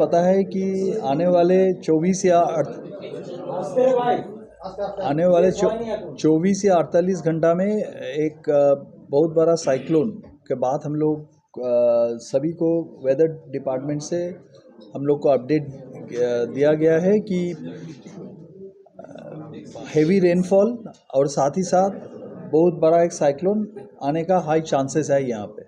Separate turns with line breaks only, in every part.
पता है कि आने वाले 24 या 48 घंटा में एक बहुत बड़ा साइक्लोन के बाद हम लोग सभी को वेदर डिपार्टमेंट से हम लोग को अपडेट दिया गया है कि हेवी रेनफॉल और साथ ही साथ बहुत बड़ा एक साइक्लोन आने का हाई चांसेस है यहाँ पे।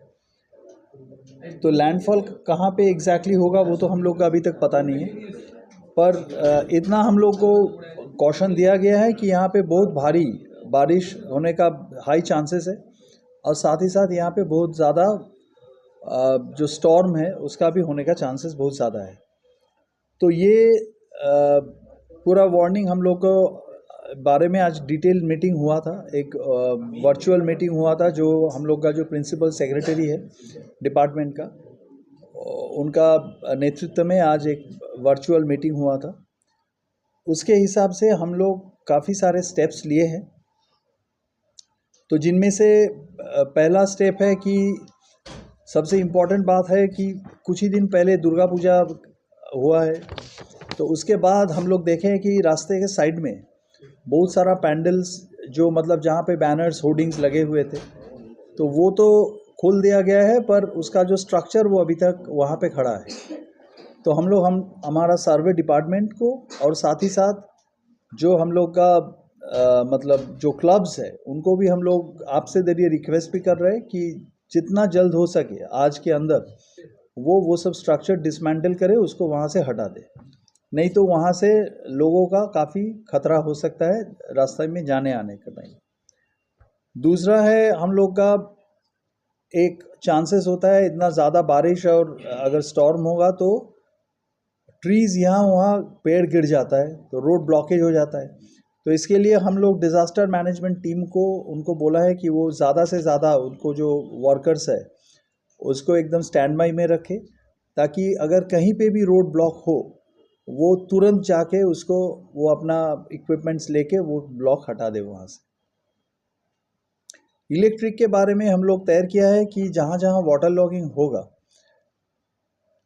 तो लैंडफॉल कहाँ पे एग्जैक्टली होगा वो तो हम लोग का अभी तक पता नहीं है, पर इतना हम लोग को कॉशन दिया गया है कि यहाँ पे बहुत भारी बारिश होने का हाई चांसेस है और साथ ही साथ यहाँ पे बहुत ज़्यादा जो स्टॉर्म है उसका भी होने का चांसेस बहुत ज़्यादा है। तो ये पूरा वार्निंग हम लोग को बारे में आज डिटेल मीटिंग हुआ था, एक वर्चुअल मीटिंग हुआ था जो हम लोग का जो प्रिंसिपल सेक्रेटरी है डिपार्टमेंट का, उनका नेतृत्व में आज एक वर्चुअल मीटिंग हुआ था। उसके हिसाब से हम लोग काफ़ी सारे स्टेप्स लिए हैं। तो जिनमें से पहला स्टेप है कि सबसे इम्पोर्टेंट बात है कि कुछ ही दिन पहले दुर्गा पूजा हुआ है, तो उसके बाद हम लोग देखें कि रास्ते के साइड में बहुत सारा पैंडल्स जो मतलब जहाँ पे बैनर्स होर्डिंग्स लगे हुए थे तो वो तो खोल दिया गया है, पर उसका जो स्ट्रक्चर वो अभी तक वहाँ पे खड़ा है। तो हम लोग हमारा सर्वे डिपार्टमेंट को और साथ ही साथ जो हम लोग का मतलब जो क्लब्स है उनको भी हम लोग आपसे जरिए रिक्वेस्ट भी कर रहे हैं कि जितना जल्द हो सके आज के अंदर वो सब स्ट्रक्चर डिसमेंटल करे, उसको वहाँ से हटा दे, नहीं तो वहाँ से लोगों का काफ़ी खतरा हो सकता है रास्ते में जाने आने का टाइम। दूसरा है हम लोग का एक चांसेस होता है इतना ज़्यादा बारिश और अगर स्टॉर्म होगा तो ट्रीज़ यहाँ वहाँ पेड़ गिर जाता है तो रोड ब्लॉकेज हो जाता है। तो इसके लिए हम लोग डिज़ास्टर मैनेजमेंट टीम को उनको बोला है कि वो ज़्यादा से ज़्यादा उनको जो वर्कर्स है उसको एकदम स्टैंड बाई में रखे, ताकि अगर कहीं पे भी रोड ब्लॉक हो वो तुरंत जाके उसको वो अपना इक्विपमेंट्स लेके वो ब्लॉक हटा दे वहाँ से। इलेक्ट्रिक के बारे में हम लोग तय किया है कि जहाँ जहाँ वाटर लॉगिंग होगा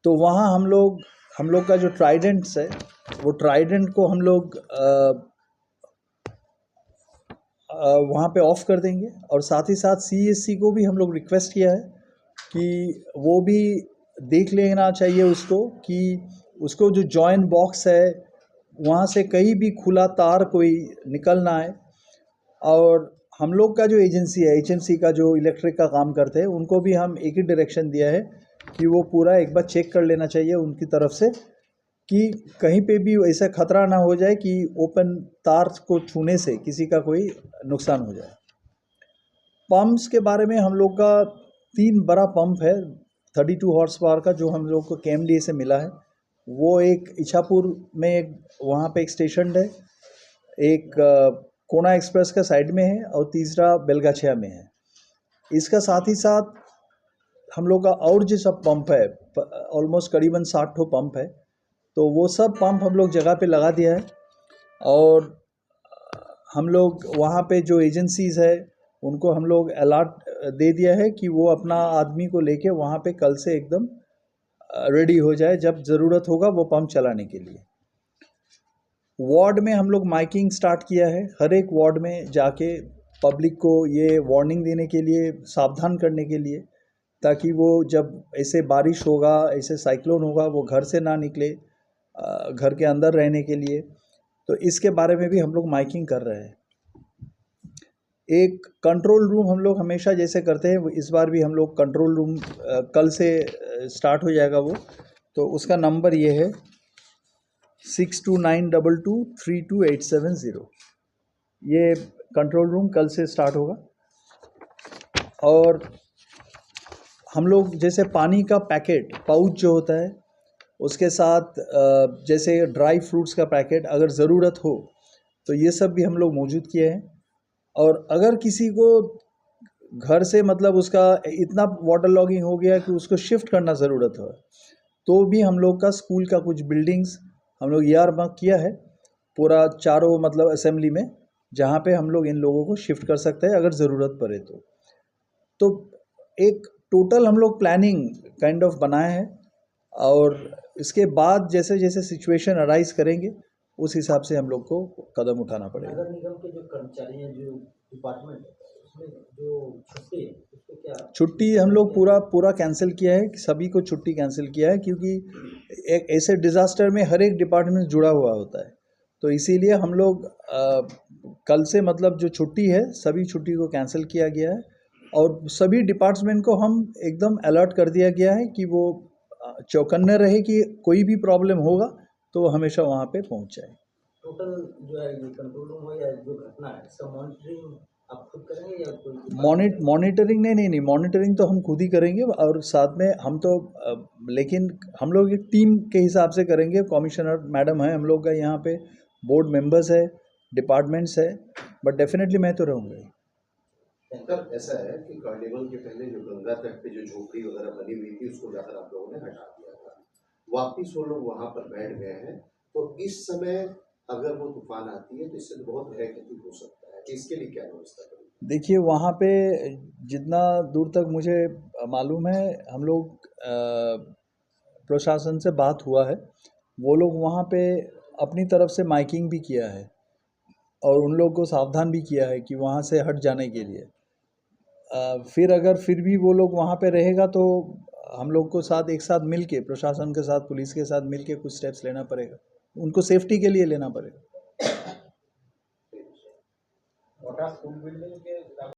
तो वहाँ हम लोग का जो ट्राइडेंट्स है वो ट्राइडेंट को हम लोग वहाँ पे ऑफ कर देंगे, और साथ ही साथ CESC को भी हम लोग रिक्वेस्ट किया है कि वो भी देख लेना चाहिए उसको कि उसको जो जॉइन बॉक्स है वहाँ से कहीं भी खुला तार कोई निकल ना आए। और हम लोग का जो एजेंसी है HMC का जो इलेक्ट्रिक का काम करते हैं उनको भी हम एक ही डायरेक्शन दिया है कि वो पूरा एक बार चेक कर लेना चाहिए उनकी तरफ से कि कहीं पे भी ऐसा खतरा ना हो जाए कि ओपन तार को छूने से किसी का कोई नुकसान हो जाए। पंप्स के बारे में हम लोग का 3 बड़ा पंप है 32 हॉर्स पावर का जो हम लोग को KMDA से मिला है। वो एक इच्छापुर में एक वहाँ पे एक स्टेशन है, एक कोना एक्सप्रेस का साइड में है और तीसरा बेलगाछिया में है। इसका साथ ही साथ हम लोग का और जो सब पंप है ऑलमोस्ट करीबन 60 ठो पंप है, तो वो सब पंप हम लोग जगह पे लगा दिया है। और हम लोग वहाँ पे जो एजेंसीज़ है उनको हम लोग अलर्ट दे दिया है कि वो अपना आदमी को लेके वहाँ पे कल से एकदम रेडी हो जाए जब ज़रूरत होगा वो पंप चलाने के लिए। वार्ड में हम लोग माइकिंग स्टार्ट किया है, हर एक वार्ड में जाके पब्लिक को ये वार्निंग देने के लिए, सावधान करने के लिए, ताकि वो जब ऐसे बारिश होगा ऐसे साइक्लोन होगा वो घर से ना निकले, घर के अंदर रहने के लिए। तो इसके बारे में भी हम लोग माइकिंग कर रहे हैं। एक कंट्रोल रूम हम लोग हमेशा जैसे करते हैं इस बार भी हम लोग कंट्रोल रूम कल से स्टार्ट हो जाएगा वो, तो उसका नंबर ये है 6292232870। ये कंट्रोल रूम कल से स्टार्ट होगा। और हम लोग जैसे पानी का पैकेट पाउच जो होता है उसके साथ जैसे ड्राई फ्रूट्स का पैकेट अगर ज़रूरत हो तो ये सब भी हम लोग मौजूद किए हैं। और अगर किसी को घर से मतलब उसका इतना वाटर लॉगिंग हो गया कि उसको शिफ्ट करना ज़रूरत हो तो भी हम लोग का स्कूल का कुछ बिल्डिंग्स हम लोग मार्क किया है पूरा चारों मतलब असेंबली में, जहाँ पे हम लोग इन लोगों को शिफ्ट कर सकते हैं अगर ज़रूरत पड़े तो एक टोटल हम लोग प्लानिंग काइंड ऑफ बनाए हैं। और इसके बाद जैसे जैसे सिचुएशन अराइज करेंगे उस हिसाब से हम लोग को कदम उठाना पड़ेगा।
नगर निगम के जो कर्मचारी हैं, जो डिपार्टमेंट है, उसमें जो छुट्टी है उसको क्या
छुट्टी हम लोग पूरा कैंसिल किया है, सभी को छुट्टी कैंसिल किया है, क्योंकि एक ऐसे डिज़ास्टर में हर एक डिपार्टमेंट जुड़ा हुआ होता है। तो इसीलिए हम लोग कल से मतलब जो छुट्टी है सभी छुट्टी को कैंसिल किया गया है और सभी डिपार्टमेंट को हम एकदम अलर्ट कर दिया गया है कि वो चौकन्ने रहे कि कोई भी प्रॉब्लम होगा तो वो हमेशा वहाँ पे पहुँच जाए।
टोटल जो है ये कंट्रोल रूम हो या जो घटना है इसका मॉनिटरिंग आप खुद करेंगे या कोई
मॉनिटरिंग नहीं, मॉनिटरिंग तो हम खुद ही करेंगे और साथ में हम तो लेकिन हम लोग एक टीम के हिसाब से करेंगे। कमिश्नर मैडम है हम लोग का, यहाँ पे बोर्ड मेंबर्स है, डिपार्टमेंट्स है, बट डेफिनेटली मैं तो रहूँगा ही।
सर ऐसा है कि कार्निवल के पहले जो गंगा तट पे जो झोपड़ी वगैरह बनी हुई थी उसको जाकर आप लोगों ने हटा दिया था, वापिस वो लोग वहाँ पर बैठ गए हैं, तो इस समय अगर वो तूफान आती है तो इससे बहुत गहरा क्षति हो सकता है, इसके लिए क्या व्यवस्था करेंगे?
देखिए वहाँ पे जितना दूर तक मुझे मालूम है हम लोग प्रशासन से बात हुआ है, वो लोग वहाँ पे अपनी तरफ से माइकिंग भी किया है और उन लोग को सावधान भी किया है कि वहाँ से हट जाने के लिए। फिर अगर फिर भी वो लोग वहाँ पे रहेगा तो हम लोग को साथ एक साथ मिल के प्रशासन के साथ पुलिस के साथ मिल के कुछ स्टेप्स लेना पड़ेगा, उनको सेफ्टी के लिए लेना पड़ेगा।
वाटा स्कूल बिल्डिंग के